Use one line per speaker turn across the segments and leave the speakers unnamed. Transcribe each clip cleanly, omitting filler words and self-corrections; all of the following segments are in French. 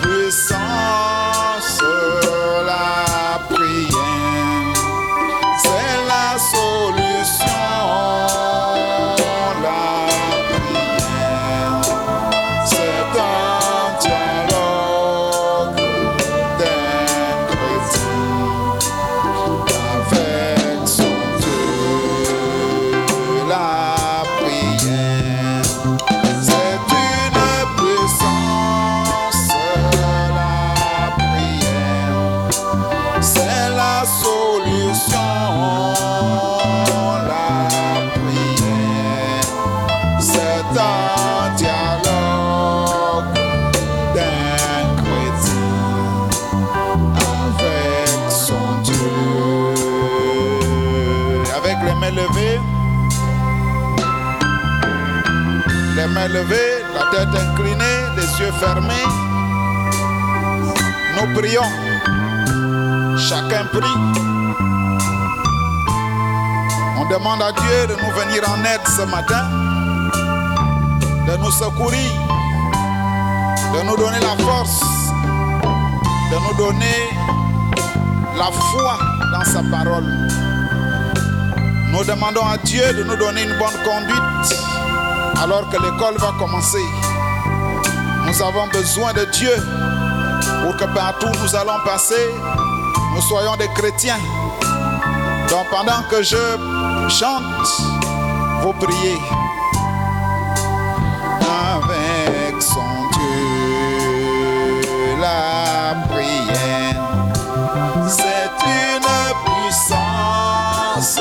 puissance, la prière, c'est la solution. La prière, c'est un dialogue d'un chrétien avec son Dieu. La prière, c'est une puissance. La prière, c'est la solution. La prière, c'est un dialogue d'un chrétien avec son Dieu. Avec les mains levées, la tête inclinée, les yeux fermés, nous prions. Chacun prie. On demande à Dieu de nous venir en aide ce matin, de nous secourir, de nous donner la force, de nous donner la foi dans sa parole. Nous demandons à Dieu de nous donner une bonne conduite alors que l'école va commencer. Nous avons besoin de Dieu pour que partout où nous allons passer, nous soyons des chrétiens. Donc pendant que je chante, vous priez. Avec son Dieu, la prière, c'est une puissance.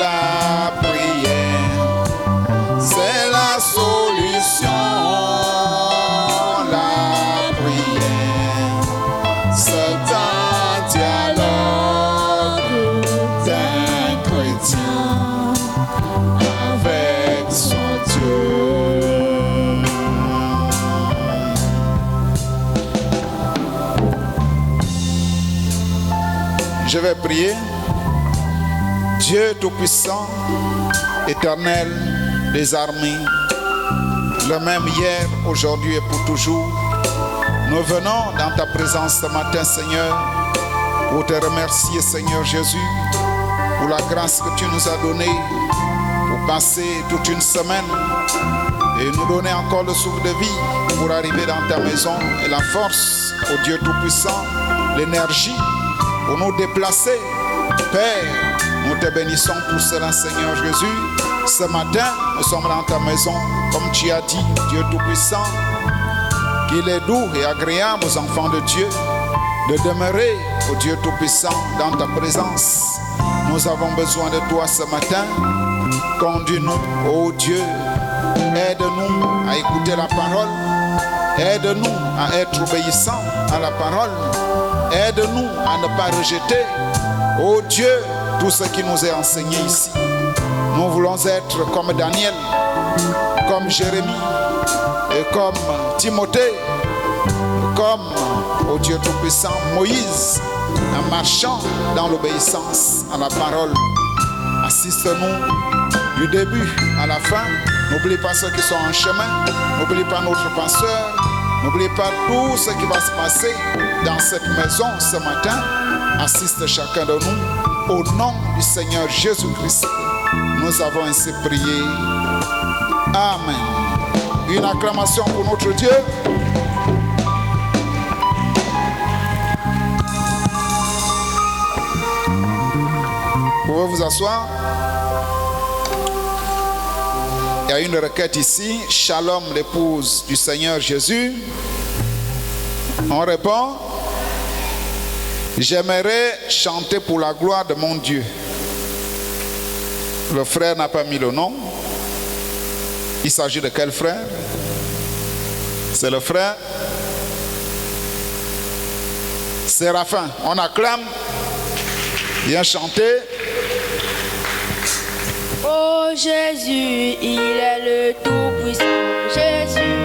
La prière, c'est la solution. La prière, c'est un dialogue d'un chrétien avec son Dieu. Je vais prier. Dieu Tout-Puissant, Éternel des armées, le même hier, aujourd'hui et pour toujours, nous venons dans ta présence ce matin, Seigneur, pour te remercier, Seigneur Jésus, pour la grâce que tu nous as donnée, pour passer toute une semaine et nous donner encore le souffle de vie pour arriver dans ta maison et la force, au Dieu Tout-Puissant, l'énergie pour nous déplacer. Père, nous te bénissons pour cela, Seigneur Jésus. Ce matin, nous sommes dans ta maison, comme tu as dit, Dieu Tout-Puissant, qu'il est doux et agréable aux enfants de Dieu de demeurer, au Dieu Tout-Puissant, dans ta présence. Nous avons besoin de toi ce matin. Conduis-nous, ô Dieu. Aide-nous à écouter la parole. Aide-nous à être obéissants à la parole. Aide-nous à ne pas rejeter, ô Dieu, tout ce qui nous est enseigné ici. Nous voulons être comme Daniel, comme Jérémie, et comme Timothée, comme, ô Dieu Tout-Puissant, Moïse, en marchant dans l'obéissance à la parole. Assiste-nous du début à la fin. N'oublie pas ceux qui sont en chemin. N'oublie pas notre pasteur. N'oublie pas tout ce qui va se passer dans cette maison ce matin. Assiste chacun de nous. Au nom du Seigneur Jésus-Christ, nous avons ainsi prié. Amen. Une acclamation pour notre Dieu. Vous pouvez vous asseoir. Il y a une requête ici. Shalom, l'épouse du Seigneur Jésus. On répond. J'aimerais chanter pour la gloire de mon Dieu. Le frère n'a pas mis le nom. Il s'agit de quel frère? C'est le frère Séraphin. On acclame. Viens chanter.
Oh Jésus, il est le Tout-Puissant. Jésus.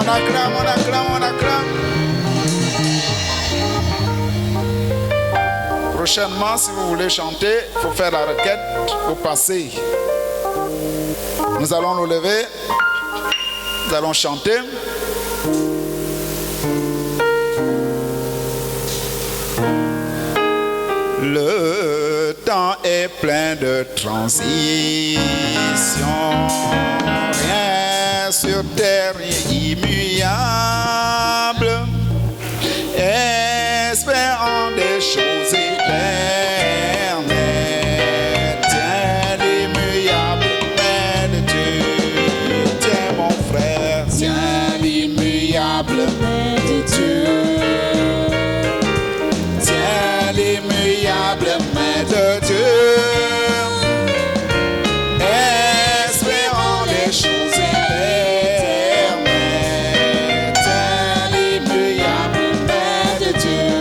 acclame, on acclame, on acclame. Prochainement, si vous voulez chanter, il faut faire la requête, vous passez. Nous allons nous lever, nous allons chanter. Le temps est plein de transitions, rien sur terre est immuable, espérant des choses éternelles. Tiens l'immuable main de Dieu, tiens mon frère, tiens l'immuable main de Dieu. L'immuable main de Dieu, espérant les choses éternelles. Tiens l'immuable main de Dieu,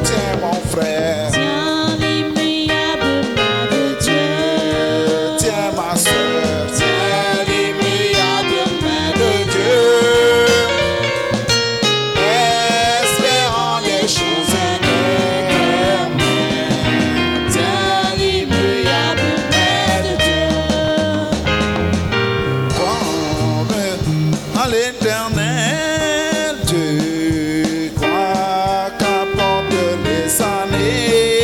tiens mon frère. Tiens l'immuable main de Dieu, tiens ma soeur. Tiens l'immuable main de Dieu, espérant les choses éternelles. L'Éternel, Dieu, crois qu'apporte les années.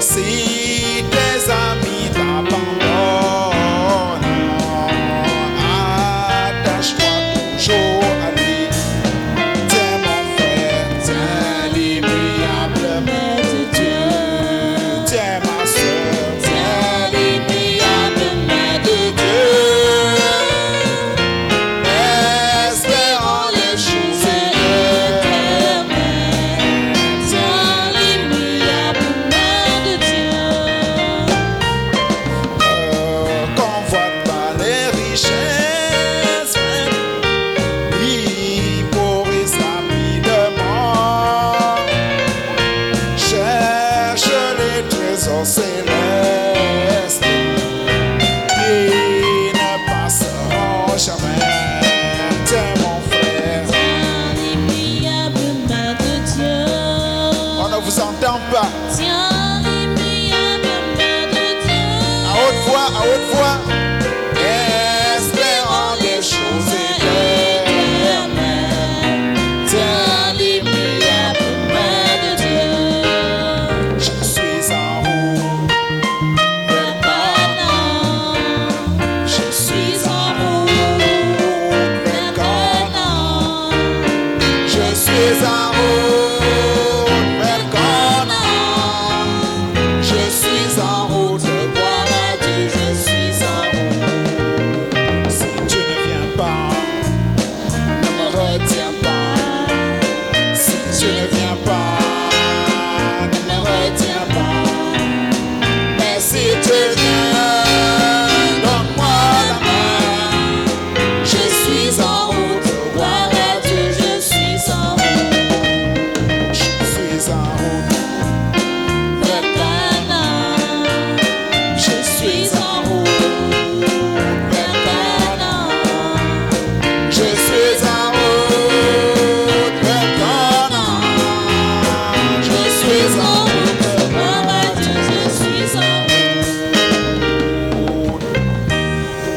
Si tes amis t'abandonnent, attache-toi toujours à lui. Tiens mon frère, tiens l'immuable main de Dieu. Tiens ma soeur, tiens l'immuable main de Dieu. Céleste qui ne passeront jamais. Tiens mon frère,
tiens l'immuable main de Dieu.
On ne vous entend pas.
Tiens l'immuable main de Dieu.
À haute voix, à haute voix. Espérant des choses éternelles. Tiens l'immuable main de Dieu. Je suis en route. Je suis en route vers Canaan. Je suis en route vers Canaan. Je suis en route, voilà Dieu, je suis en route. Si tu ne viens pas, ne me retiens pas. Si tu ne viens pas, ne me retiens pas. Mais si tu viens, donne-moi la main. Je suis en route, voilà Dieu, je suis en route. Je suis en route vers Canaan. Je suis en route vers Canaan. Je suis en route vers Canaan. Je suis en route, voilà Dieu, je suis en route.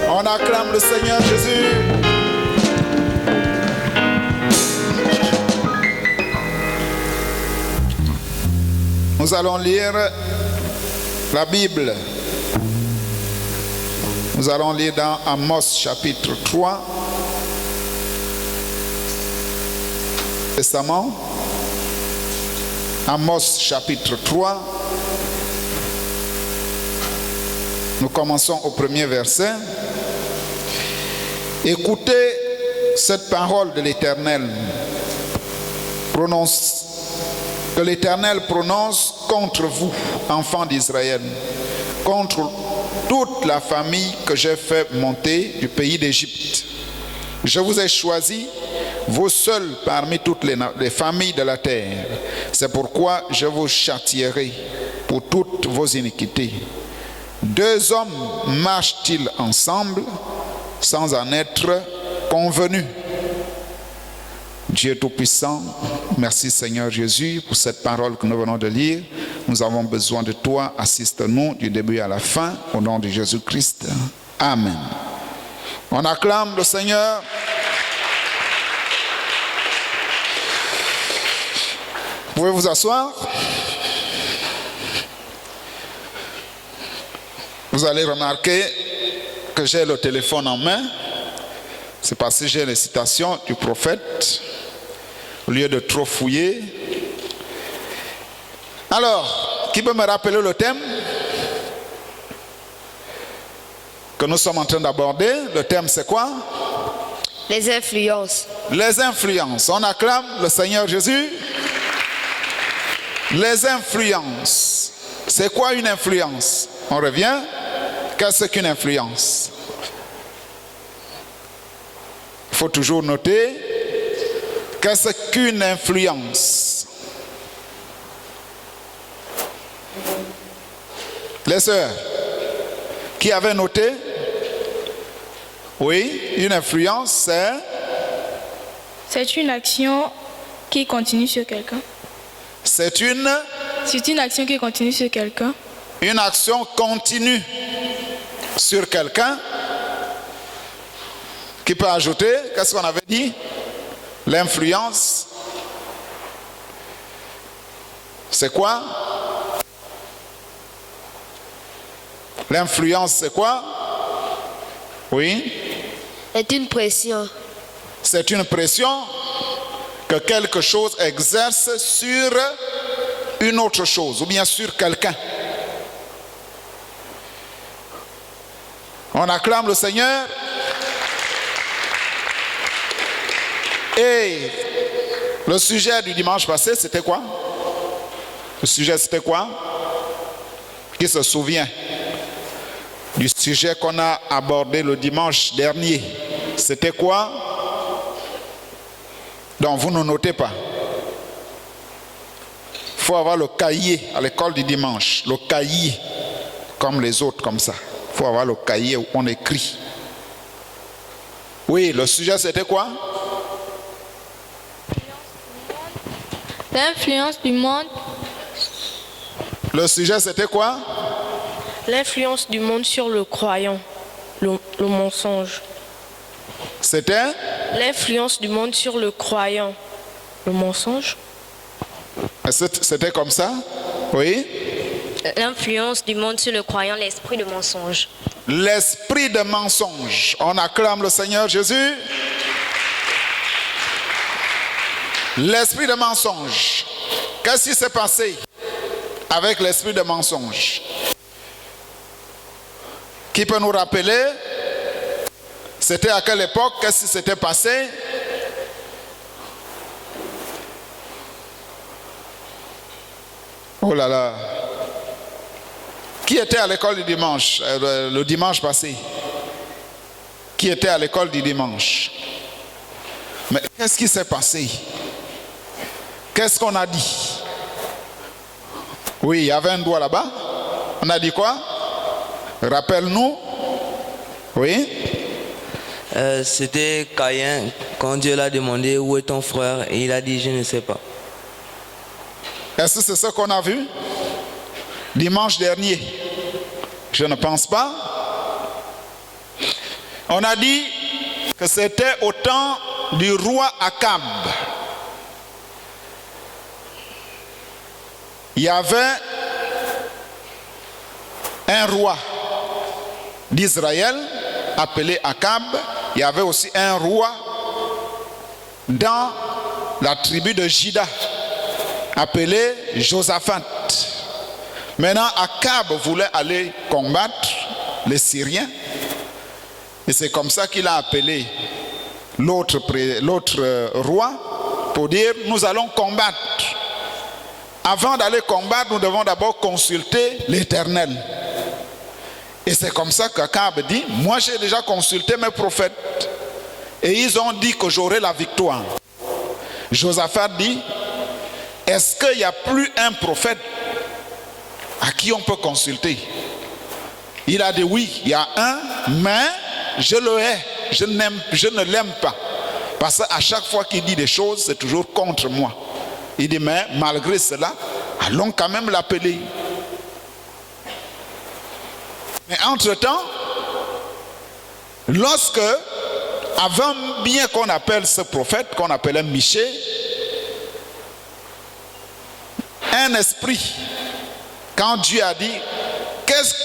On acclame le Seigneur Jésus. Nous allons lire la Bible. Nous allons lire dans Amos chapitre 3. Testament. Amos chapitre 3. Nous commençons au premier verset. Écoutez cette parole de l'Éternel. Que l'Éternel prononce contre vous, enfants d'Israël, contre toute la famille que j'ai fait monter du pays d'Égypte. Je vous ai choisis, vous seuls parmi toutes les familles de la terre. C'est pourquoi je vous châtierai pour toutes vos iniquités. Deux hommes marchent-ils ensemble sans en être convenu. Dieu Tout-Puissant, merci Seigneur Jésus pour cette parole que nous venons de lire. Nous avons besoin de toi. Assiste-nous du début à la fin, au nom de Jésus-Christ. Amen. On acclame le Seigneur. Vous pouvez vous asseoir. Vous allez remarquer que j'ai le téléphone en main. C'est parce que j'ai les citations du prophète au lieu de trop fouiller. Alors, qui peut me rappeler le thème que nous sommes en train d'aborder? Le thème, c'est quoi?
Les influences.
Les influences. On acclame le Seigneur Jésus. Les influences. C'est quoi une influence? On revient. Qu'est-ce qu'une influence? Il faut toujours noter. Qu'est-ce qu'une influence? Les sœurs, qui avaient noté? Oui, une influence, c'est?
C'est une action qui continue sur quelqu'un.
C'est une
action qui continue sur quelqu'un.
Une action continue sur quelqu'un. Qui peut ajouter? Qu'est-ce qu'on avait dit? L'influence. C'est quoi? L'influence, c'est quoi? Oui?
C'est une pression.
C'est une pression que quelque chose exerce sur une autre chose, ou bien sur quelqu'un. On acclame le Seigneur. Et le sujet du dimanche passé, c'était quoi? Le sujet, c'était quoi? Qui se souvient du sujet qu'on a abordé le dimanche dernier? C'était quoi? Donc, vous ne notez pas. Il faut avoir le cahier à l'école du dimanche. Le cahier, comme les autres, comme ça. Il faut avoir le cahier où on écrit. Oui, le sujet, c'était quoi?
L'influence du monde.
Le sujet, c'était quoi?
L'influence du monde sur le croyant, le mensonge.
C'était?
L'influence du monde sur le croyant, le mensonge.
C'était comme ça? Oui?
L'influence du monde sur le croyant, l'esprit de mensonge.
L'esprit de mensonge. On acclame le Seigneur Jésus. L'esprit de mensonge. Qu'est-ce qui s'est passé avec l'esprit de mensonge? Qui peut nous rappeler? C'était à quelle époque? Qu'est-ce qui s'était passé? Oh là là. Qui était à l'école du dimanche, le dimanche passé? Qui était à l'école du dimanche? Mais qu'est-ce qui s'est passé? Qu'est-ce qu'on a dit? Oui, il y avait un doigt là-bas. On a dit quoi? Rappelle-nous. Oui?
C'était Caïn, quand Dieu l'a demandé où est ton frère, et il a dit je ne sais pas.
Est-ce que c'est ce qu'on a vu dimanche dernier? Je ne pense pas. On a dit que c'était au temps du roi Akab. Il y avait un roi d'Israël appelé Akab. Il y avait aussi un roi dans la tribu de Juda appelé Josaphat. Maintenant, Akab voulait aller combattre les Syriens. Et c'est comme ça qu'il a appelé l'autre roi pour dire, nous allons combattre. Avant d'aller combattre, nous devons d'abord consulter l'Éternel. Et c'est comme ça qu'Akab dit, moi j'ai déjà consulté mes prophètes. Et ils ont dit que j'aurai la victoire. Josaphat dit, est-ce qu'il n'y a plus un prophète à qui on peut consulter? Il a dit oui, il y a un, mais je le hais. je ne l'aime pas. Parce qu'à chaque fois qu'il dit des choses, c'est toujours contre moi. Il dit, mais malgré cela, allons quand même l'appeler. Mais entre-temps, lorsque, avant bien qu'on appelle ce prophète, qu'on appelait Michée, un esprit, quand Dieu a dit,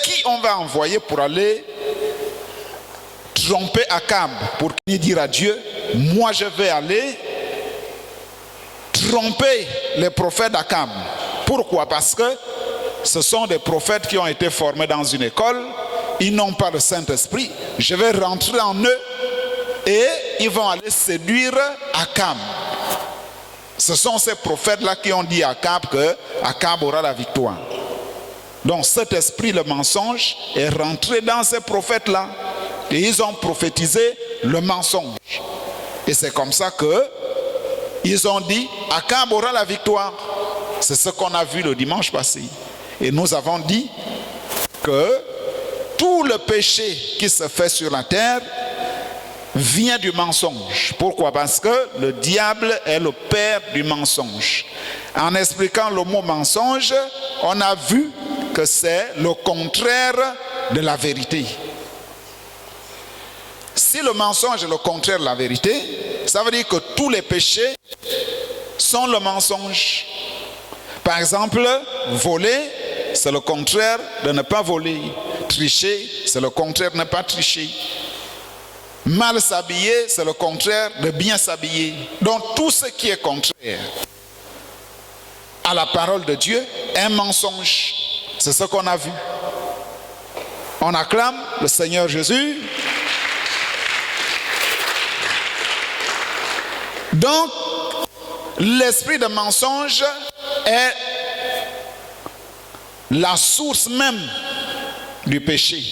qui on va envoyer pour aller tromper Akab, pour lui dire à Dieu, moi je vais aller tromper les prophètes d'Akab. Pourquoi? Parce que ce sont des prophètes qui ont été formés dans une école, ils n'ont pas le Saint-Esprit, je vais rentrer en eux et ils vont aller séduire Akab. Ce sont ces prophètes-là qui ont dit à Akab que Akab aura la victoire. Donc cet esprit, le mensonge, est rentré dans ces prophètes-là. Et ils ont prophétisé le mensonge. Et c'est comme ça que ils ont dit, Akab aura la victoire. C'est ce qu'on a vu le dimanche passé. Et nous avons dit que tout le péché qui se fait sur la terre vient du mensonge. Pourquoi? Parce que le diable est le père du mensonge. En expliquant le mot mensonge, on a vu que c'est le contraire de la vérité. Si le mensonge est le contraire de la vérité, ça veut dire que tous les péchés sont le mensonge. Par exemple, voler, c'est le contraire de ne pas voler. Tricher, c'est le contraire de ne pas tricher. Mal s'habiller, c'est le contraire de bien s'habiller. Donc tout ce qui est contraire à la parole de Dieu est un mensonge. C'est ce qu'on a vu. On acclame le Seigneur Jésus. Donc, l'esprit de mensonge est la source même du péché.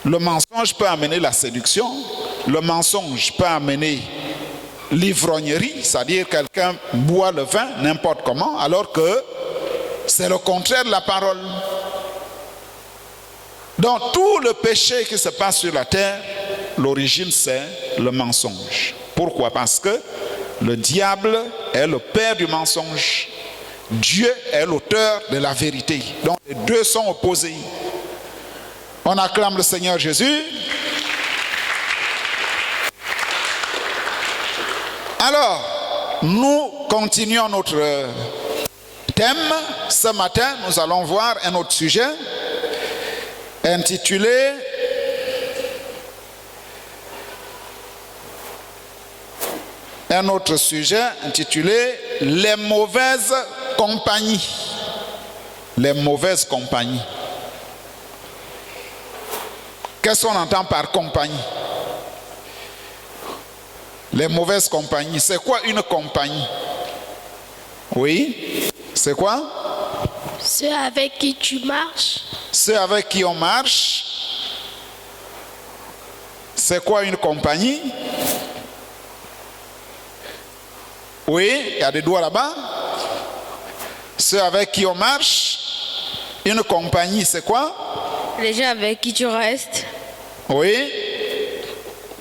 Le mensonge peut amener la séduction, le mensonge peut amener l'ivrognerie, c'est-à-dire quelqu'un boit le vin n'importe comment, alors que c'est le contraire de la parole. Donc tout le péché qui se passe sur la terre, l'origine c'est le mensonge. Pourquoi? Parce que le diable est le père du mensonge. Dieu est l'auteur de la vérité. Donc les deux sont opposés. On acclame le Seigneur Jésus. Alors, nous continuons notre thème. Ce matin, nous allons voir un autre sujet intitulé les mauvaises compagnies. Les mauvaises compagnies. Qu'est-ce qu'on entend par compagnie? Les mauvaises compagnies. C'est quoi une compagnie? Oui? C'est quoi?
Ceux avec qui tu marches.
Ceux avec qui on marche. C'est quoi une compagnie? Oui, il y a des doigts là-bas. Ceux avec qui on marche. Une compagnie, c'est quoi?
Les gens avec qui tu restes.
Oui.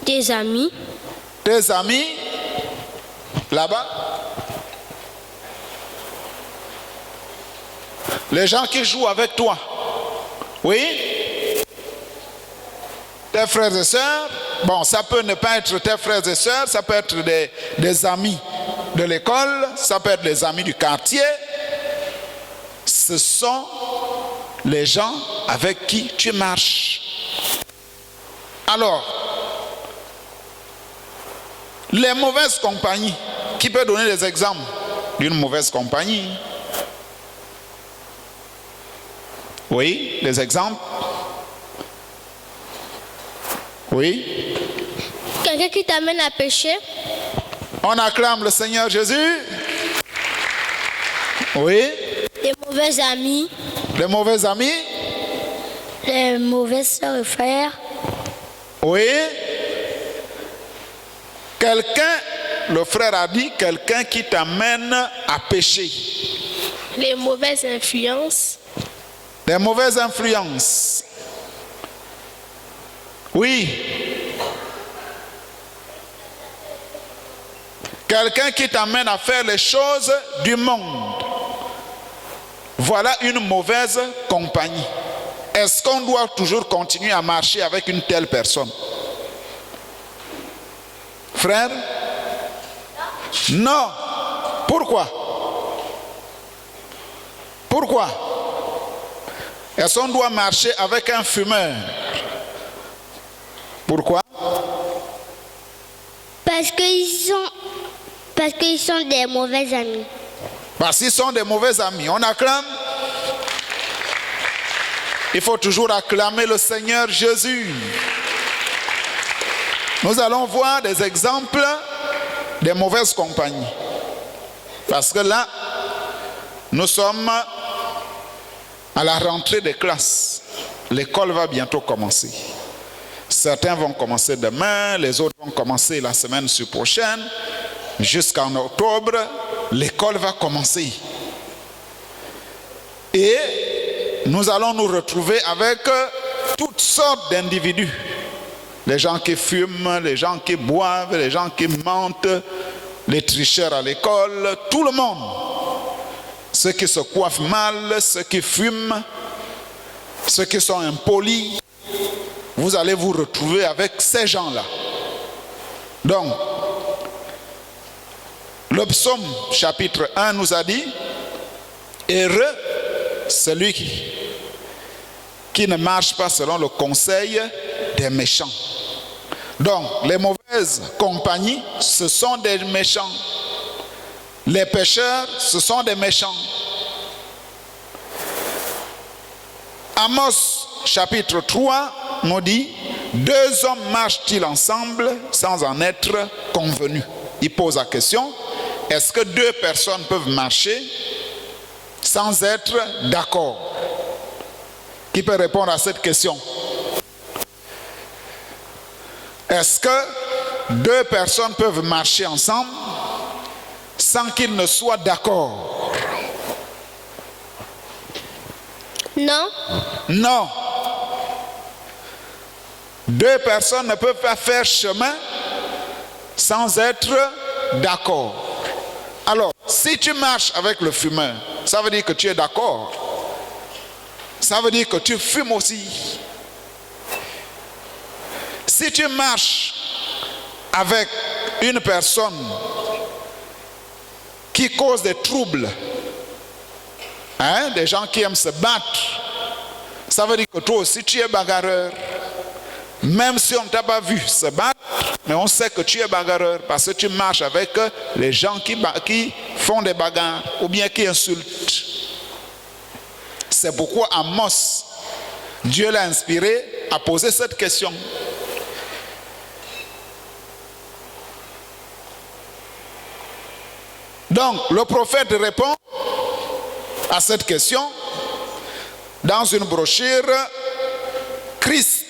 Tes amis.
Tes amis. Là-bas. Les gens qui jouent avec toi. Oui. Tes frères et sœurs. Bon, ça peut ne pas être tes frères et sœurs, ça peut être des amis de l'école, ça peut être des amis du quartier. Ce sont les gens avec qui tu marches. Alors, les mauvaises compagnies, qui peut donner des exemples d'une mauvaise compagnie? Oui, des exemples? Oui.
Quelqu'un qui t'amène à pécher.
On acclame le Seigneur Jésus. Oui.
Les mauvais amis.
Les mauvais amis.
Les mauvais sœurs et frères.
Oui. Quelqu'un, le frère a dit, quelqu'un qui t'amène à pécher.
Les mauvaises influences.
Les mauvaises influences. Oui. Quelqu'un qui t'amène à faire les choses du monde. Voilà une mauvaise compagnie. Est-ce qu'on doit toujours continuer à marcher avec une telle personne? Frère? Non. Pourquoi? Pourquoi? Est-ce qu'on doit marcher avec un fumeur? Pourquoi?
Parce qu'ils sont des mauvais amis.
Parce qu'ils sont des mauvais amis. On acclame. Il faut toujours acclamer le Seigneur Jésus. Nous allons voir des exemples des mauvaises compagnies. Parce que là, nous sommes à la rentrée des classes. L'école va bientôt commencer. Certains vont commencer demain, les autres vont commencer la semaine prochaine. Jusqu'en octobre, l'école va commencer. Et nous allons nous retrouver avec toutes sortes d'individus. Les gens qui fument, les gens qui boivent, les gens qui mentent, les tricheurs à l'école, tout le monde. Ceux qui se coiffent mal, ceux qui fument, ceux qui sont impolis. Vous allez vous retrouver avec ces gens-là. Donc, le psaume chapitre 1 nous a dit, heureux celui qui ne marche pas selon le conseil des méchants. Donc, les mauvaises compagnies, ce sont des méchants. Les pécheurs, ce sont des méchants. Amos chapitre 3 nous dit, deux hommes marchent-ils ensemble sans en être convenus? Il pose la question, est-ce que deux personnes peuvent marcher sans être d'accord? Qui peut répondre à cette question? Est-ce que deux personnes peuvent marcher ensemble sans qu'ils ne soient d'accord?
Non.
Non. Deux personnes ne peuvent pas faire chemin sans être d'accord. Alors, si tu marches avec le fumeur, ça veut dire que tu es d'accord. Ça veut dire que tu fumes aussi. Si tu marches avec une personne qui cause des troubles, des gens qui aiment se battre, ça veut dire que toi aussi tu es bagarreur. Même si on ne t'a pas vu se battre, mais on sait que tu es bagarreur parce que tu marches avec les gens qui font des bagarres ou bien qui insultent. C'est pourquoi Amos, Dieu l'a inspiré à poser cette question. Donc, le prophète répond à cette question dans une brochure, Christ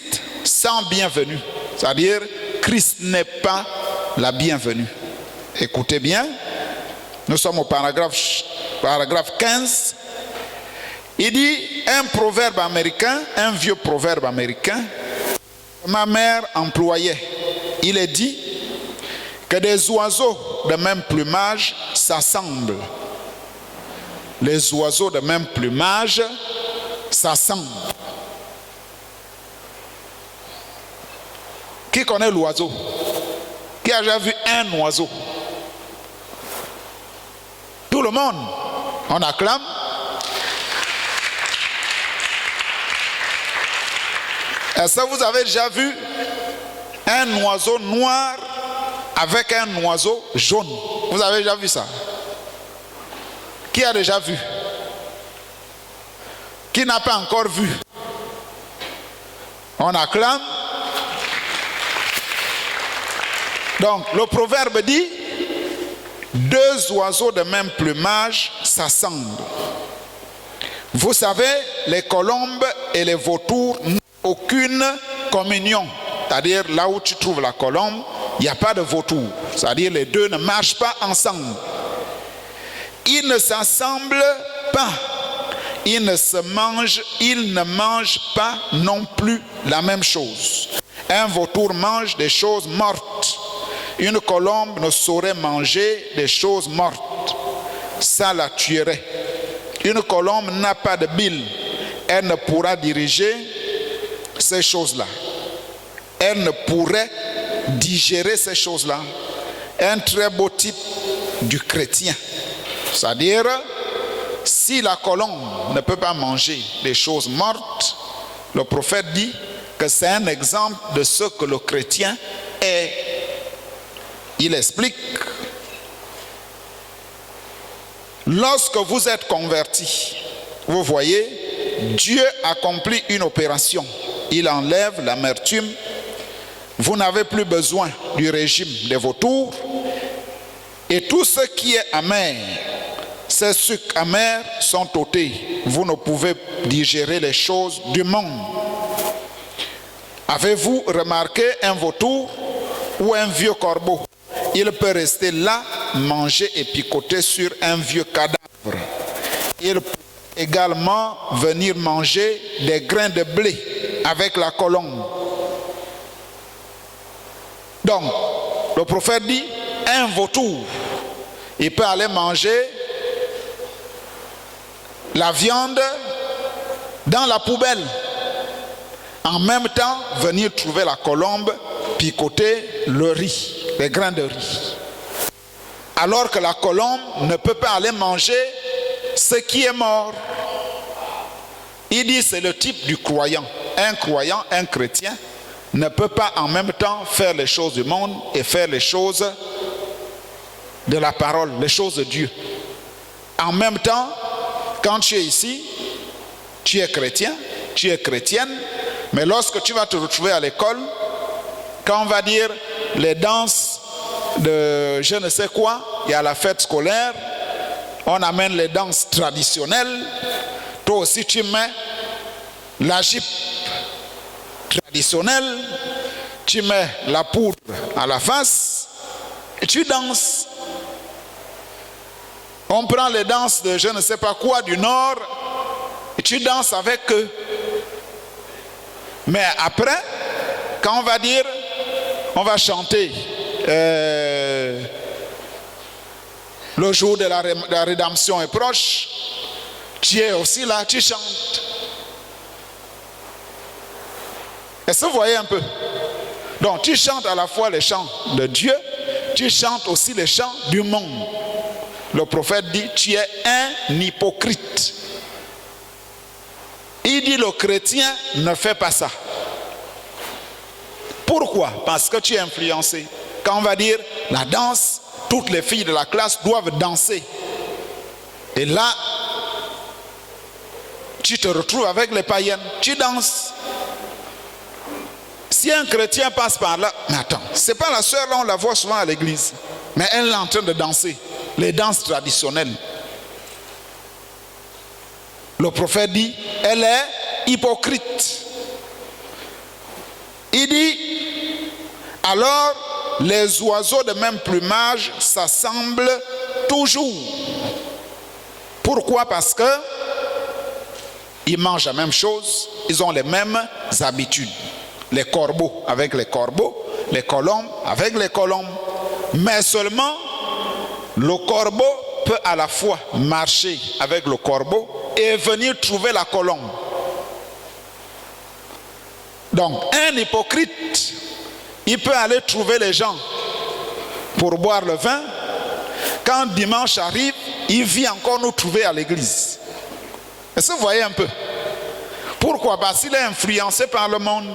sans bienvenue. C'est-à-dire, Christ n'est pas la bienvenue. Écoutez bien, nous sommes au paragraphe 15. Il dit, un proverbe américain, un vieux proverbe américain, ma mère employait. Il est dit que des oiseaux de même plumage s'assemblent. Les oiseaux de même plumage s'assemblent. Qui connaît l'oiseau? Qui a déjà vu un oiseau? Tout le monde. On acclame. Est-ce que vous avez déjà vu un oiseau noir avec un oiseau jaune? Vous avez déjà vu ça? Qui a déjà vu? Qui n'a pas encore vu? On acclame. Donc, le proverbe dit, deux oiseaux de même plumage s'assemblent. Vous savez, les colombes et les vautours n'ont aucune communion. C'est-à-dire, là où tu trouves la colombe, il n'y a pas de vautour. C'est-à-dire, les deux ne marchent pas ensemble. Ils ne s'assemblent pas. Ils ne mangent pas non plus la même chose. Un vautour mange des choses mortes. Une colombe ne saurait manger des choses mortes. Ça la tuerait. Une colombe n'a pas de bile. Elle ne pourra diriger ces choses-là. Elle ne pourrait digérer ces choses-là. Un très beau type du chrétien. C'est-à-dire, si la colombe ne peut pas manger des choses mortes, le prophète dit que c'est un exemple de ce que le chrétien est. Il explique, lorsque vous êtes converti, vous voyez, Dieu accomplit une opération. Il enlève l'amertume. Vous n'avez plus besoin du régime des vautours. Et tout ce qui est amer, ces sucres amers sont ôtés. Vous ne pouvez digérer les choses du monde. Avez-vous remarqué un vautour ou un vieux corbeau? Il peut rester là, manger et picoter sur un vieux cadavre. Il peut également venir manger des grains de blé avec la colombe. Donc, le prophète dit, un vautour, il peut aller manger la viande dans la poubelle. En même temps, venir trouver la colombe, picoter le riz, les grains de riz. Alors que la colombe ne peut pas aller manger ce qui est mort. Il dit c'est le type du croyant. Un croyant, un chrétien, ne peut pas en même temps faire les choses du monde et faire les choses de la parole, les choses de Dieu. En même temps, quand tu es ici, tu es chrétien, tu es chrétienne, mais lorsque tu vas te retrouver à l'école, quand on va dire les danses de je ne sais quoi, il y a la fête scolaire, on amène les danses traditionnelles, toi aussi tu mets la jupe traditionnelle, tu mets la poudre à la face et tu danses. On prend les danses de je ne sais pas quoi du Nord et tu danses avec eux. Mais après, quand on va dire, on va chanter le jour de la rédemption est proche, tu es aussi là, tu chantes. Est-ce que vous voyez un peu? Donc tu chantes à la fois les chants de Dieu, tu chantes aussi les chants du monde. Le prophète dit, tu es un hypocrite. Il dit, le chrétien ne fait pas ça. Pourquoi? Parce que tu es influencé. Quand on va dire la danse, toutes les filles de la classe doivent danser. Et là, tu te retrouves avec les païennes, tu danses. Si un chrétien passe par là, mais attends, c'est pas la sœur là, on la voit souvent à l'église, mais elle est en train de danser, les danses traditionnelles. Le prophète dit, elle est hypocrite. Il dit, alors les oiseaux de même plumage s'assemblent toujours. Pourquoi? Parce que ils mangent la même chose, ils ont les mêmes habitudes. Les corbeaux avec les corbeaux, les colombes avec les colombes. Mais seulement, le corbeau peut à la fois marcher avec le corbeau et venir trouver la colombe. Donc, un hypocrite, il peut aller trouver les gens pour boire le vin. Quand dimanche arrive, il vient encore nous trouver à l'église. Est-ce que vous voyez un peu? Pourquoi? Parce qu'il est influencé par le monde.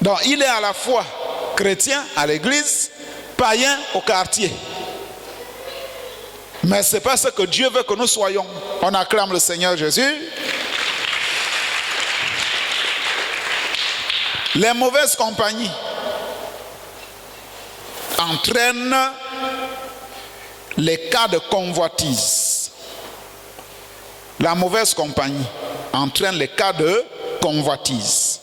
Donc, il est à la fois chrétien à l'église, païen au quartier. Mais ce n'est pas ce que Dieu veut que nous soyons. On acclame le Seigneur Jésus. Les mauvaises compagnies entraînent les cas de convoitise. La mauvaise compagnie entraîne les cas de convoitise.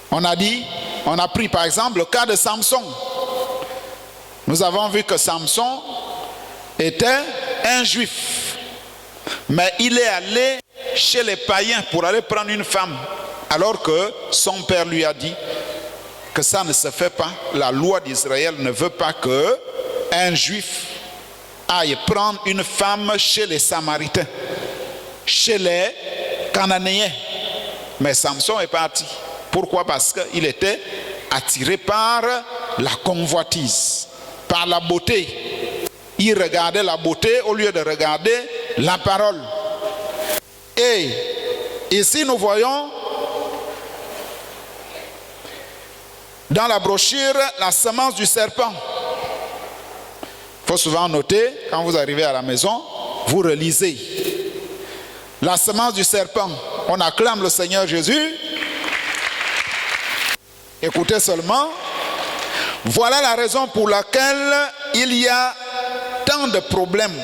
On a pris par exemple le cas de Samson. Nous avons vu que Samson était un juif, mais il est allé chez les païens pour aller prendre une femme. alors que son père lui a dit que ça ne se fait pas. La loi d'Israël ne veut pas que un juif aille prendre une femme chez les Samaritains, chez les Cananéens. Mais Samson est parti. Pourquoi? Parce qu'il était attiré par la convoitise, par la beauté. Il regardait la beauté au lieu de regarder la parole. Et ici nous voyons dans la brochure la semence du serpent. Il faut souvent noter, quand vous arrivez à la maison, vous relisez. La semence du serpent. On acclame le Seigneur Jésus. Écoutez seulement. Voilà la raison pour laquelle il y a tant de problèmes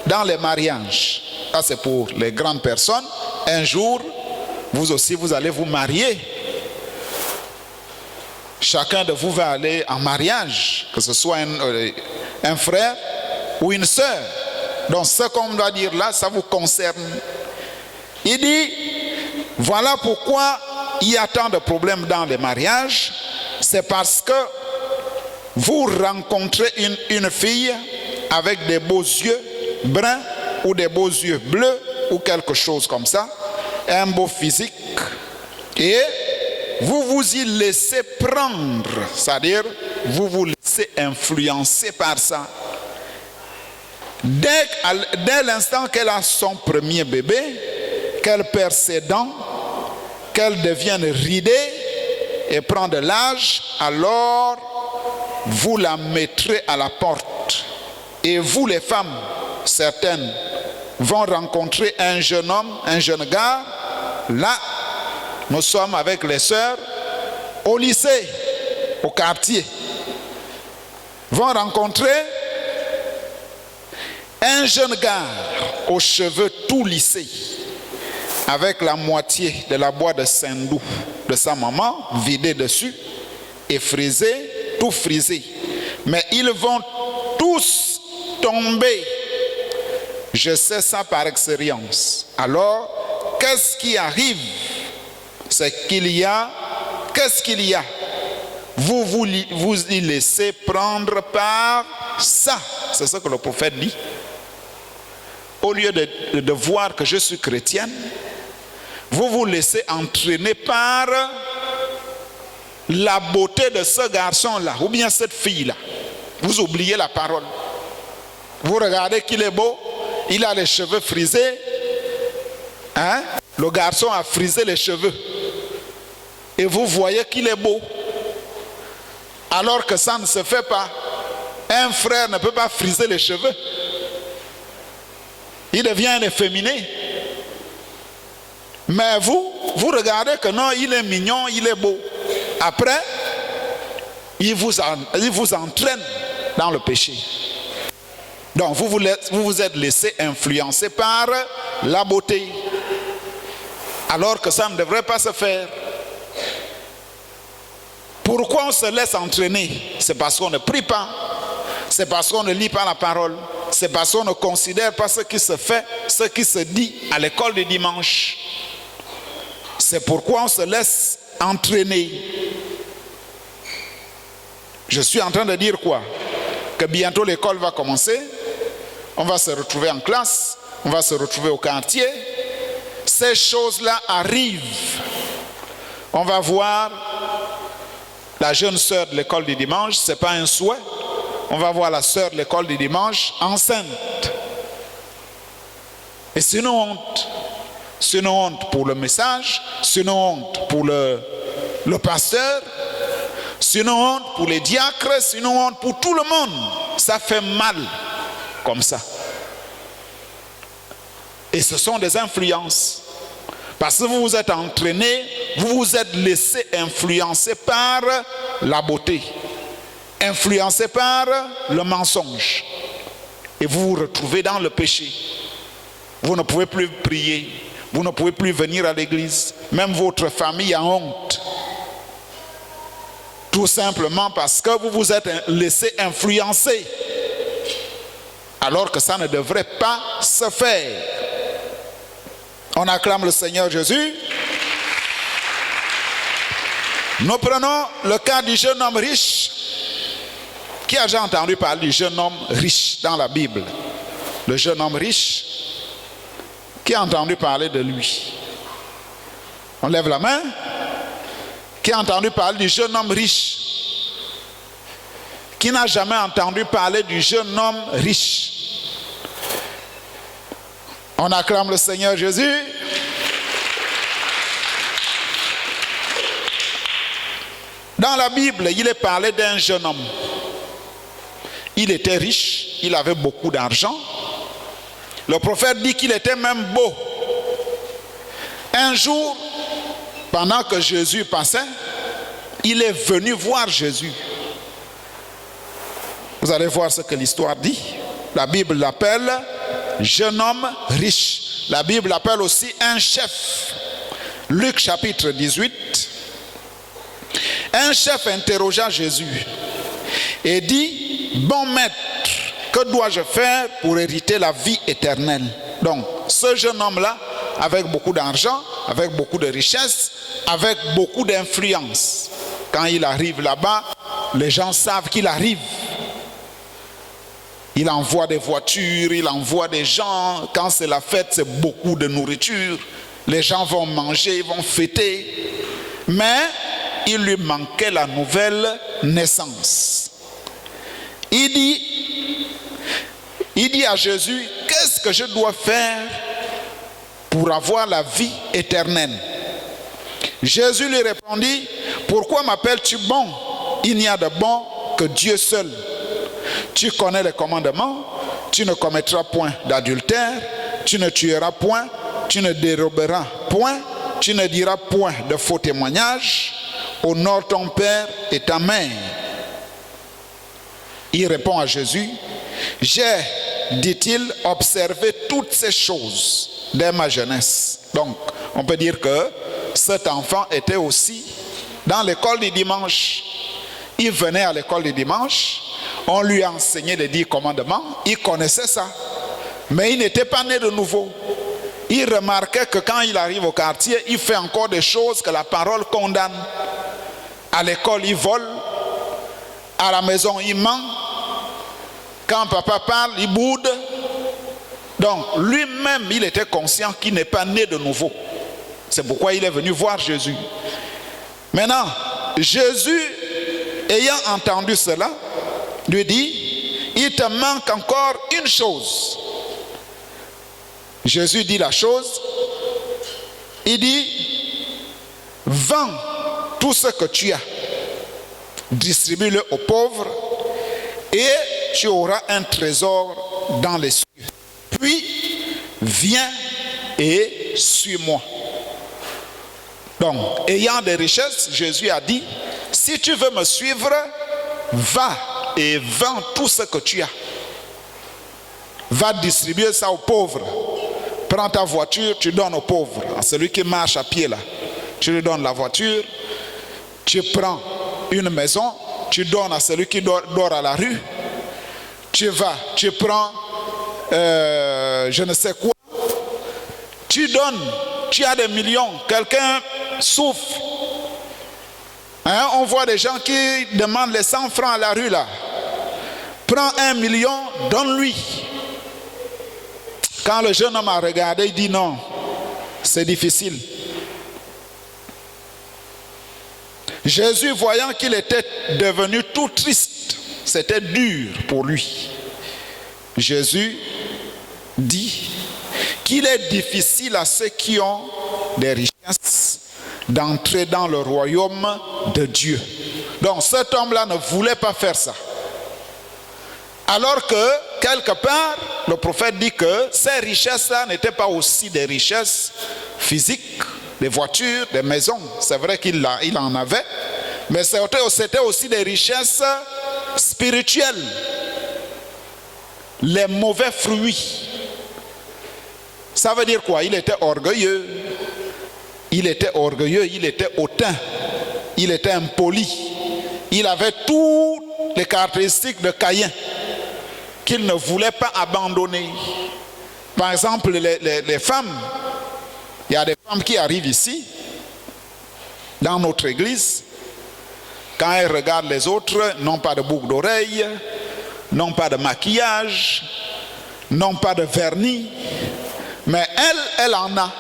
dans les mariages. Ça, c'est pour les grandes personnes. Un jour, vous aussi, vous allez vous marier. Chacun de vous va aller en mariage, que ce soit un frère ou une sœur. Donc ce qu'on doit dire là, ça vous concerne. Il dit, voilà pourquoi il y a tant de problèmes dans les mariages. C'est parce que vous rencontrez une fille avec des beaux yeux bruns ou des beaux yeux bleus ou quelque chose comme ça, un beau physique, et vous vous y laissez prendre, c'est-à-dire vous vous laissez influencer par ça. Dès l'instant qu'elle a son premier bébé, qu'elle perd ses dents, qu'elle devienne ridée et prend de l'âge, alors vous la mettrez à la porte. Et vous les femmes, certaines, vont rencontrer un jeune homme, un jeune gars. Là, nous sommes avec les sœurs au lycée, au quartier. Vont rencontrer un jeune gars aux cheveux tout lissés, avec la moitié de la boîte de Saint-Doux de sa maman vidée dessus et frisé, tout frisé. Mais ils vont tous tomber. Je sais ça par expérience. Alors, qu'est-ce qui arrive? C'est qu'il y a, qu'est-ce qu'il y a? Vous y laissez prendre par ça. C'est ce que le prophète dit. Au lieu de voir que je suis chrétienne, vous vous laissez entraîner par la beauté de ce garçon-là, ou bien cette fille-là. Vous oubliez la parole. Vous regardez qu'il est beau, il a les cheveux frisés. Hein? Le garçon a frisé les cheveux. Et vous voyez qu'il est beau. Alors que ça ne se fait pas. Un frère ne peut pas friser les cheveux. Il devient un efféminé. Mais vous regardez que non, il est mignon, il est beau. Après, il vous entraîne dans le péché. Donc vous vous êtes laissé influencer par la beauté. Alors que ça ne devrait pas se faire. Pourquoi on se laisse entraîner? C'est parce qu'on ne prie pas. C'est parce qu'on ne lit pas la parole. C'est parce qu'on ne considère pas ce qui se fait, ce qui se dit à l'école du dimanche. C'est pourquoi on se laisse entraîner. Je suis en train de dire quoi? Que bientôt l'école va commencer. On va se retrouver en classe. On va se retrouver au quartier. Ces choses-là arrivent. On va voir la jeune sœur de l'école du dimanche, ce n'est pas un souhait. On va voir la sœur de l'école du dimanche enceinte. Et c'est une honte. C'est une honte pour le message, c'est une honte pour le pasteur, c'est une honte pour les diacres, c'est une honte pour tout le monde. Ça fait mal comme ça. Et ce sont des influences. Parce que vous vous êtes entraîné, vous vous êtes laissé influencer par la beauté, influencé par le mensonge. Et vous vous retrouvez dans le péché. Vous ne pouvez plus prier, vous ne pouvez plus venir à l'église. Même votre famille a honte. Tout simplement parce que vous vous êtes laissé influencer. Alors que ça ne devrait pas se faire. On acclame le Seigneur Jésus. Nous prenons le cas du jeune homme riche. Qui a déjà entendu parler du jeune homme riche dans la Bible? Le jeune homme riche. Qui a entendu parler de lui? On lève la main. Qui a entendu parler du jeune homme riche? Qui n'a jamais entendu parler du jeune homme riche? On acclame le Seigneur Jésus. Dans la Bible, il est parlé d'un jeune homme. Il était riche, il avait beaucoup d'argent. Le prophète dit qu'il était même beau. Un jour, pendant que Jésus passait, il est venu voir Jésus. Vous allez voir ce que l'histoire dit. La Bible l'appelle jeune homme riche. La Bible l'appelle aussi un chef. Luc chapitre 18. Un chef interrogea Jésus et dit: bon maître, que dois-je faire pour hériter la vie éternelle? Donc, ce jeune homme-là, avec beaucoup d'argent, avec beaucoup de richesse, avec beaucoup d'influence. Quand il arrive là-bas, les gens savent qu'il arrive. Il envoie des voitures, il envoie des gens. Quand c'est la fête, c'est beaucoup de nourriture. Les gens vont manger, ils vont fêter. Mais il lui manquait la nouvelle naissance. Il dit à Jésus: qu'est-ce que je dois faire pour avoir la vie éternelle? Jésus lui répondit: pourquoi m'appelles-tu bon? Il n'y a de bon que Dieu seul. Tu connais les commandements: tu ne commettras point d'adultère, tu ne tueras point, tu ne déroberas point, tu ne diras point de faux témoignages, honore ton père et ta mère. Il répond à Jésus: j'ai, dit-il, observé toutes ces choses dès ma jeunesse. Donc, on peut dire que cet enfant était aussi dans l'école du dimanche. Il venait à l'école du dimanche, on lui a enseigné les 10 commandements, il connaissait ça. Mais il n'était pas né de nouveau. Il remarquait que quand il arrive au quartier, il fait encore des choses que la parole condamne. À l'école, il vole. À la maison, il ment. Quand papa parle, il boude. Donc, lui-même, il était conscient qu'il n'est pas né de nouveau. C'est pourquoi il est venu voir Jésus. Maintenant, Jésus, ayant entendu cela, lui dit: il te manque encore une chose. Jésus dit la chose. Il dit: vends tout ce que tu as, distribue-le aux pauvres, et tu auras un trésor dans les cieux. Puis, viens et suis-moi. Donc, ayant des richesses, Jésus a dit: si tu veux me suivre, va et vends tout ce que tu as. Va distribuer ça aux pauvres. Prends ta voiture, tu donnes aux pauvres. À celui qui marche à pied là, tu lui donnes la voiture. Tu prends une maison, tu donnes à celui qui dort à la rue. Tu vas, tu prends je ne sais quoi. Tu donnes, tu as des millions. Quelqu'un souffre. Hein, on voit des gens qui demandent les 100 francs à la rue là. Prends 1 million, donne-lui. Quand le jeune homme a regardé, il dit: non, c'est difficile. Jésus, voyant qu'il était devenu tout triste, c'était dur pour lui. Jésus dit qu'il est difficile à ceux qui ont des richesses d'entrer dans le royaume de Dieu. Donc cet homme-là ne voulait pas faire ça. Alors que, quelque part, le prophète dit que ces richesses-là n'étaient pas aussi des richesses physiques, des voitures, des maisons. C'est vrai qu'il en avait, mais c'était aussi des richesses spirituelles. Les mauvais fruits. Ça veut dire quoi? Il était orgueilleux. Il était orgueilleux, il était hautain. Il était impoli. Il avait toutes les caractéristiques de Caïn qu'il ne voulait pas abandonner. Par exemple, les femmes. Il y a des femmes qui arrivent ici, dans notre église, Quand elle regarde les autres, n'ont pas de boucle d'oreille, n'ont pas de maquillage, n'ont pas de vernis, mais elle en a.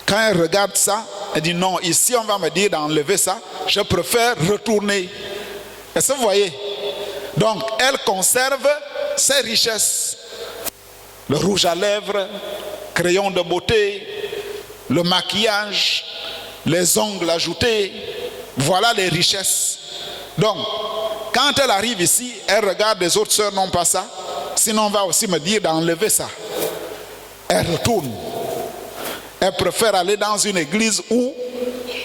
Quand elle regarde ça, elle dit non, ici on va me dire d'enlever ça, je préfère retourner. Est-ce que vous voyez? Donc elle conserve ses richesses. Le rouge à lèvres, crayon de beauté, le maquillage, les ongles ajoutés, voilà les richesses. Donc, quand elle arrive ici, elle regarde les autres sœurs n'ont pas ça, sinon on va aussi me dire d'enlever ça. Elle retourne. Elle préfère aller dans une église où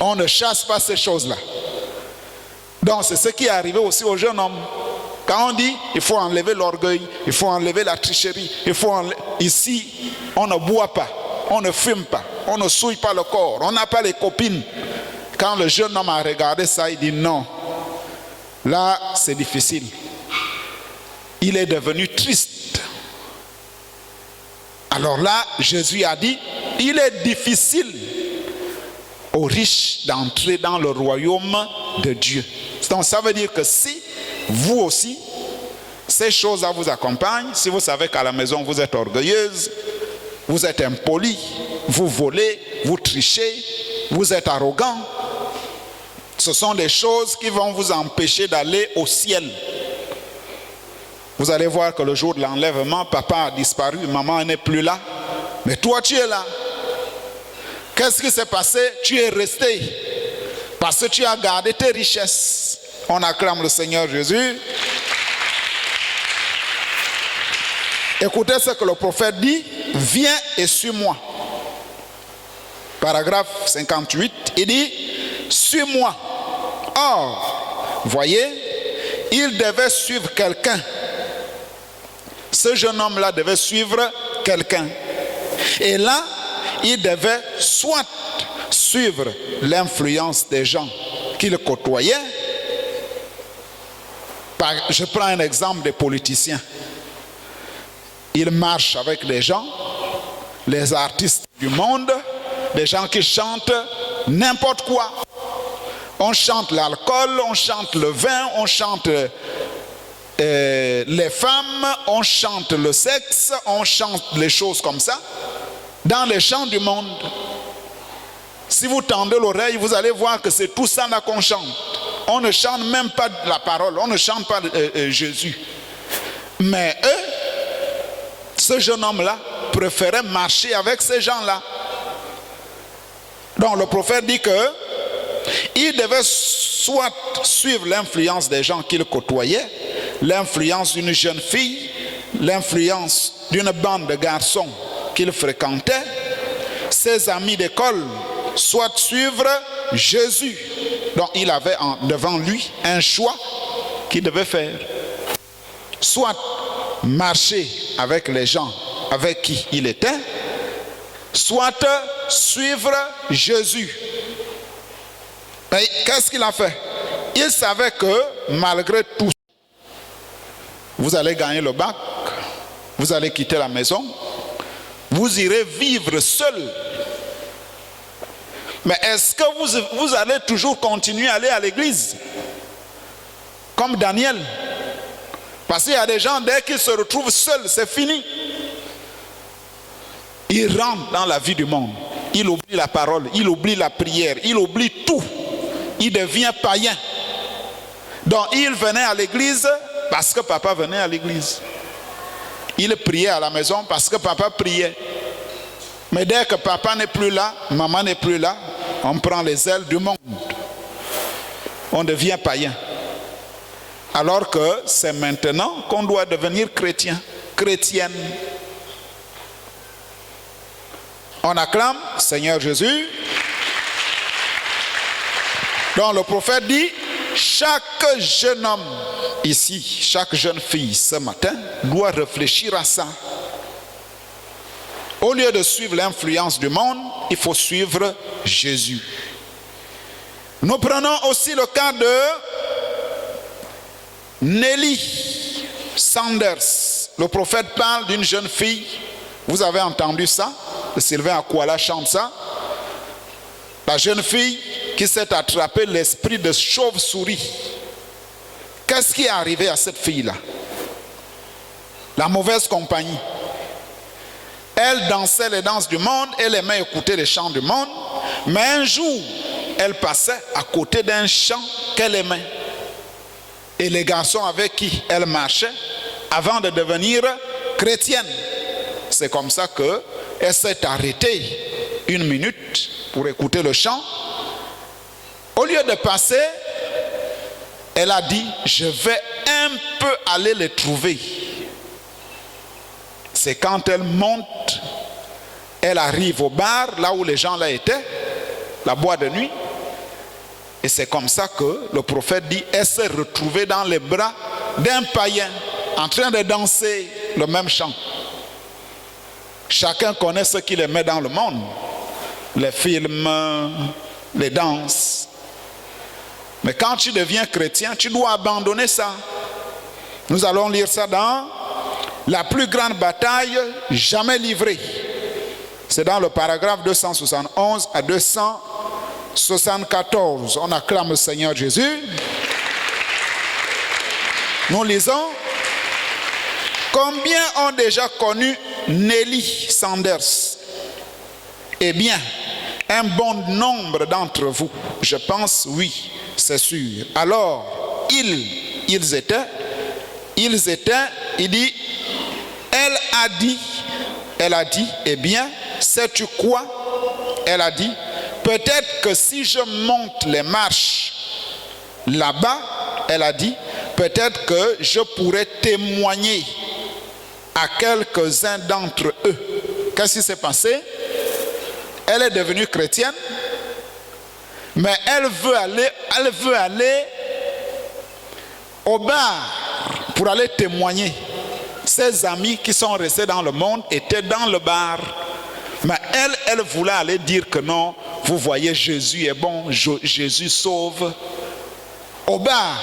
on ne chasse pas ces choses-là. Donc c'est ce qui est arrivé aussi au jeune homme. Quand on dit il faut enlever l'orgueil, il faut enlever la tricherie, ici on ne boit pas, on ne fume pas, on ne souille pas le corps, on n'a pas les copines. Quand le jeune homme a regardé ça, il dit non, là c'est difficile. Il est devenu triste. Alors là, Jésus a dit, il est difficile aux riches d'entrer dans le royaume de Dieu. Donc ça veut dire que si vous aussi, ces choses-là vous accompagnent, si vous savez qu'à la maison vous êtes orgueilleuse, vous êtes impoli, vous volez, vous trichez, vous êtes arrogant, ce sont des choses qui vont vous empêcher d'aller au ciel. Vous allez voir que le jour de l'enlèvement, papa a disparu, maman n'est plus là, mais toi tu es là. Qu'est-ce qui s'est passé? Tu es resté parce que tu as gardé tes richesses. On acclame le Seigneur Jésus. Écoutez ce que le prophète dit, viens et suis-moi. Paragraphe 58, il dit, suis-moi. Or, voyez, il devait suivre quelqu'un. Ce jeune homme-là devait suivre quelqu'un. Et là, il devait soit suivre l'influence des gens qu'il côtoyait. Je prends un exemple des politiciens. Ils marchent avec les gens, les artistes du monde, des gens qui chantent n'importe quoi. On chante l'alcool, on chante le vin, on chante les femmes, on chante le sexe, on chante les choses comme ça. Dans les chants du monde, si vous tendez l'oreille, vous allez voir que c'est tout ça là qu'on chante. On ne chante même pas la parole, on ne chante pas Jésus. Mais eux, ce jeune homme-là, préférait marcher avec ces gens-là. Donc le prophète dit que il devait soit suivre l'influence des gens qu'il côtoyait, l'influence d'une jeune fille, l'influence d'une bande de garçons qu'il fréquentait, ses amis d'école, soit suivre Jésus. Donc il avait devant lui un choix qu'il devait faire. Soit marcher avec les gens avec qui il était, soit suivre Jésus. Mais qu'est-ce qu'il a fait? Il savait que malgré tout, vous allez gagner le bac, vous allez quitter la maison, vous irez vivre seul. Mais est-ce que vous allez toujours continuer à aller à l'église? Comme Daniel. Parce qu'il y a des gens, dès qu'ils se retrouvent seuls, c'est fini. Ils rentrent dans la vie du monde. Il oublie la parole, il oublie la prière, il oublie tout. Il devient païen. Donc il venait à l'église parce que papa venait à l'église. Il priait à la maison parce que papa priait. Mais dès que papa n'est plus là, maman n'est plus là, on prend les ailes du monde. On devient païen. Alors que c'est maintenant qu'on doit devenir chrétien, chrétienne. On acclame Seigneur Jésus. Donc le prophète dit, chaque jeune homme ici, chaque jeune fille ce matin doit réfléchir à ça. Au lieu de suivre l'influence du monde, il faut suivre Jésus. Nous prenons aussi le cas de Nelly Sanders. Le prophète parle d'une jeune fille. Vous avez entendu ça? Sylvain Akwala chante ça. La jeune fille qui s'est attrapé l'esprit de chauve-souris. Qu'est-ce qui est arrivé à cette fille-là? La mauvaise compagnie. Elle dansait les danses du monde, elle aimait écouter les chants du monde, mais un jour, elle passait à côté d'un chant qu'elle aimait. Et les garçons avec qui elle marchait, avant de devenir chrétienne, c'est comme ça qu'elle s'est arrêtée 1 minute pour écouter le chant. Au lieu de passer, elle a dit, je vais un peu aller les trouver. C'est quand elle monte, elle arrive au bar, là où les gens là étaient, la boîte de nuit. Et c'est comme ça que le prophète dit, elle s'est retrouvée dans les bras d'un païen, en train de danser le même chant. Chacun connaît ce qu'il aimait dans le monde. Les films, les danses. Mais quand tu deviens chrétien, tu dois abandonner ça. Nous allons lire ça dans la plus grande bataille jamais livrée. C'est dans le paragraphe 271 à 274. On acclame le Seigneur Jésus. Nous lisons. Combien ont déjà connu Nelly Sanders? Eh bien, un bon nombre d'entre vous, je pense, oui, c'est sûr. Alors, ils étaient, il dit, elle a dit, eh bien, sais-tu quoi? Elle a dit, peut-être que si je monte les marches là-bas, elle a dit, peut-être que je pourrais témoigner à quelques-uns d'entre eux. Qu'est-ce qui s'est passé? Elle est devenue chrétienne, mais elle veut aller au bar pour aller témoigner. Ses amis qui sont restés dans le monde étaient dans le bar, mais elle voulait aller dire que non, vous voyez, Jésus est bon, Jésus sauve. Au bar.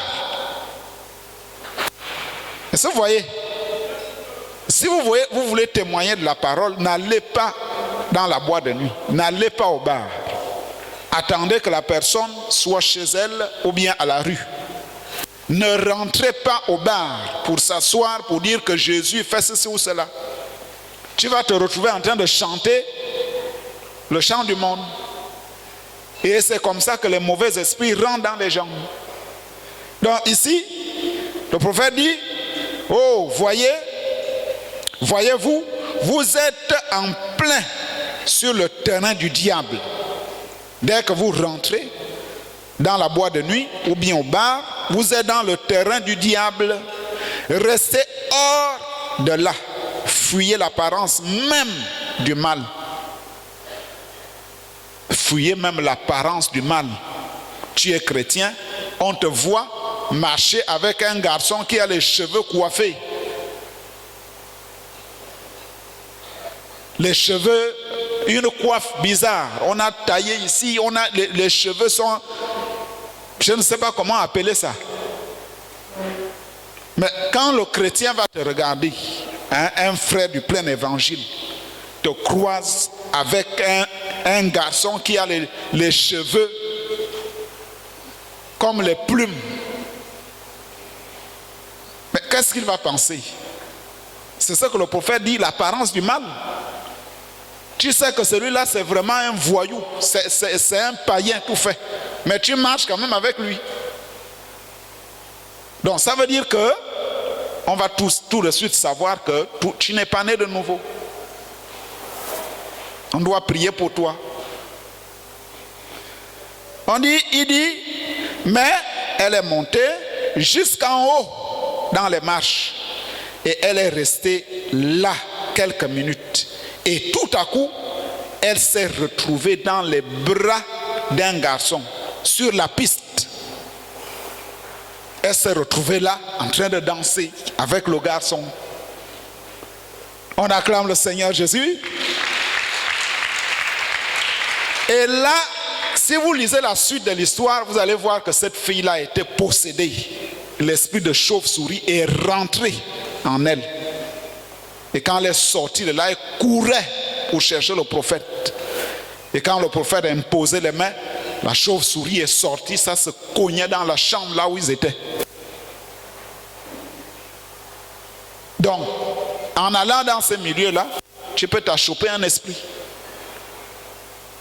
Est-ce que vous voyez? Si vous voulez témoigner de la parole, n'allez pas dans la boîte de nuit, n'allez pas au bar. Attendez que la personne soit chez elle ou bien à la rue. Ne rentrez pas au bar pour s'asseoir, pour dire que Jésus fait ceci ou cela. Tu vas te retrouver en train de chanter le chant du monde. Et c'est comme ça que les mauvais esprits rentrent dans les gens. Donc ici, le prophète dit, oh, voyez-vous, vous êtes en plein sur le terrain du diable. Dès que vous rentrez dans la boîte de nuit ou bien au bar, vous êtes dans le terrain du diable. Restez hors de là. Fuyez l'apparence même du mal. Fuyez même l'apparence du mal. Tu es chrétien, on te voit marcher avec un garçon qui a les cheveux coiffés. Les cheveux, une coiffe bizarre. On a taillé ici, les cheveux sont... Je ne sais pas comment appeler ça. Mais quand le chrétien va te regarder, un frère du plein évangile te croise avec un garçon qui a les cheveux comme les plumes. Mais qu'est-ce qu'il va penser? C'est ce que le prophète dit, l'apparence du mal. Tu sais que celui-là, c'est vraiment un voyou. C'est un païen tout fait. Mais tu marches quand même avec lui. Donc ça veut dire que on va tout de suite savoir que tu n'es pas né de nouveau. On doit prier pour toi. Il dit, mais elle est montée jusqu'en haut dans les marches. Et elle est restée là quelques minutes. Et tout à coup, elle s'est retrouvée dans les bras d'un garçon, sur la piste. Elle s'est retrouvée là, en train de danser avec le garçon. On acclame le Seigneur Jésus. Et là, si vous lisez la suite de l'histoire, vous allez voir que cette fille-là a été possédée. L'esprit de chauve-souris est rentré en elle. Et quand elle est sortie de là, elle courait pour chercher le prophète. Et quand le prophète a imposé les mains, La chauve-souris est sortie, ça se cognait dans la chambre là où ils étaient. Donc, en allant dans ces milieux-là, tu peux t'achoper un esprit.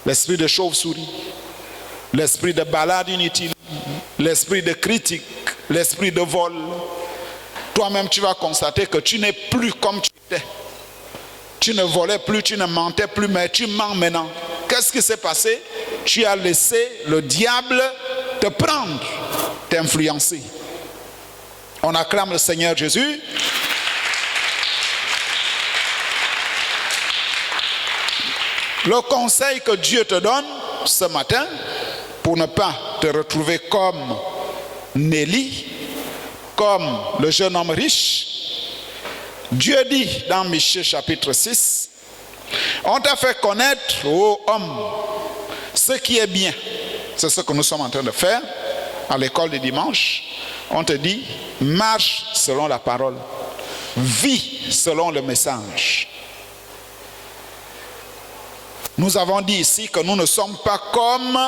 L'esprit de chauve-souris, l'esprit de balade inutile, l'esprit de critique, l'esprit de vol. Toi-même, tu vas constater que tu n'es plus comme tu étais. Tu ne volais plus, tu ne mentais plus, mais tu mens maintenant. Qu'est-ce qui s'est passé? Tu as laissé le diable te prendre, t'influencer. On acclame le Seigneur Jésus. Le conseil que Dieu te donne ce matin, pour ne pas te retrouver comme Nélie, comme le jeune homme riche, Dieu dit dans Michée chapitre 6, on t'a fait connaître, ô homme, ce qui est bien. C'est ce que nous sommes en train de faire à l'école du dimanche. On te dit, marche selon la parole, vis selon le message. Nous avons dit ici que nous ne sommes pas comme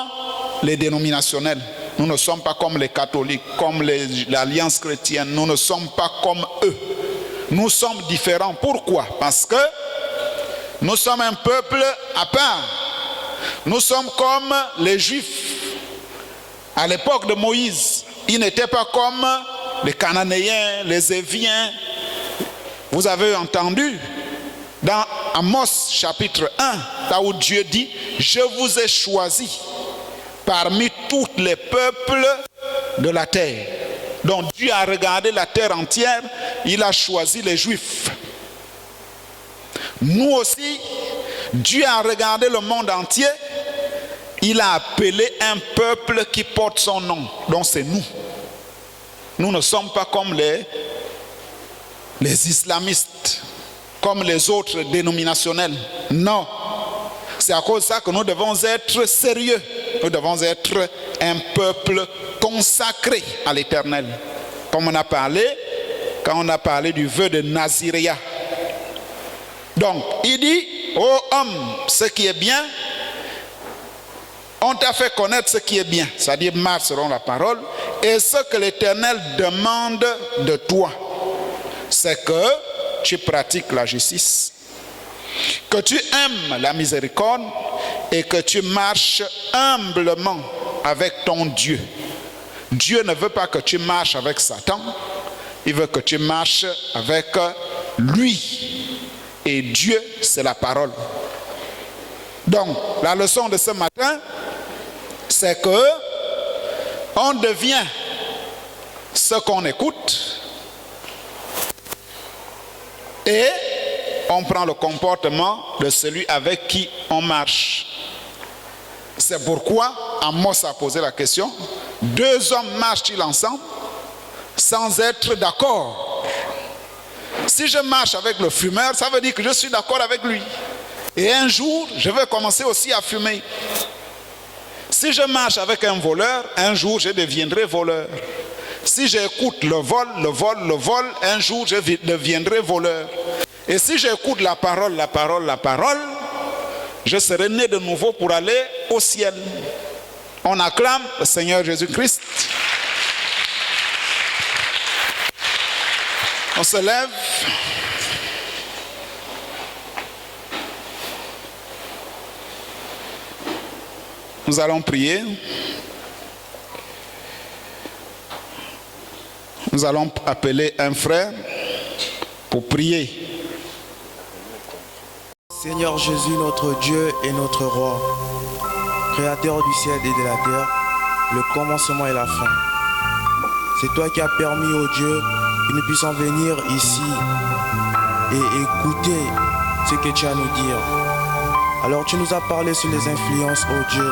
les dénominationnels. Nous ne sommes pas comme les catholiques, comme l'Alliance chrétienne. Nous ne sommes pas comme eux. Nous sommes différents. Pourquoi? Parce que nous sommes un peuple à part. Nous sommes comme les Juifs. À l'époque de Moïse, ils n'étaient pas comme les Cananéens, les Éviens. Vous avez entendu dans Amos chapitre 1, là où Dieu dit, je vous ai choisi parmi tous les peuples de la terre. Donc Dieu a regardé la terre entière, il a choisi les Juifs. Nous aussi, Dieu a regardé le monde entier, il a appelé un peuple qui porte son nom. Donc c'est nous. Nous ne sommes pas comme les islamistes, comme les autres dénominationnels. Non. C'est à cause de ça que nous devons être sérieux. Nous devons être un peuple consacré à l'Éternel. Comme on a parlé, quand on a parlé du vœu de Naziréa. Donc, il dit, ô homme, ce qui est bien, on t'a fait connaître ce qui est bien, c'est-à-dire marche selon la parole, et ce que l'Éternel demande de toi, c'est que tu pratiques la justice, que tu aimes la miséricorde et que tu marches humblement avec ton Dieu. Dieu ne veut pas que tu marches avec Satan, il veut que tu marches avec lui. Et Dieu, c'est la parole. Donc, la leçon de ce matin, c'est que on devient ce qu'on écoute et on prend le comportement de celui avec qui on marche. C'est pourquoi Amos a posé la question, deux hommes marchent-ils ensemble sans être d'accord? Si je marche avec le fumeur, ça veut dire que je suis d'accord avec lui. Et un jour, je vais commencer aussi à fumer. Si je marche avec un voleur, un jour, je deviendrai voleur. Si j'écoute le vol, un jour, je deviendrai voleur. Et si j'écoute la parole, je serai né de nouveau pour aller au ciel. On acclame le Seigneur Jésus-Christ. On se lève. Nous allons prier. Nous allons appeler un frère pour prier.
Seigneur Jésus, notre Dieu et notre Roi, Créateur du ciel et de la terre, le commencement et la fin. C'est toi qui as permis, ô Dieu, que nous puissions venir ici et écouter ce que tu as à nous dire. Alors tu nous as parlé sur les influences, ô Dieu.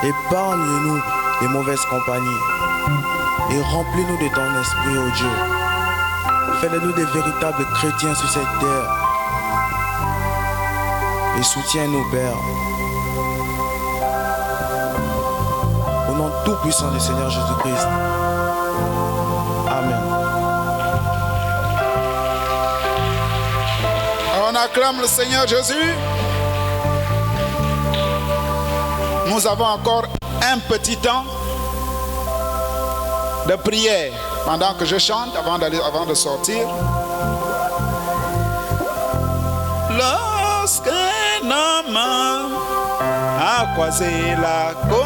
Épargne-nous les mauvaises compagnies et remplis-nous de ton esprit, ô Dieu. Fais-nous des véritables chrétiens sur cette terre et soutiens-nous, Père. Au nom tout-puissant du Seigneur Jésus-Christ. Amen.
On acclame le Seigneur Jésus. Nous avons encore un petit temps de prière pendant que je chante, avant de sortir. Lorsqu'un homme a croisé la côte,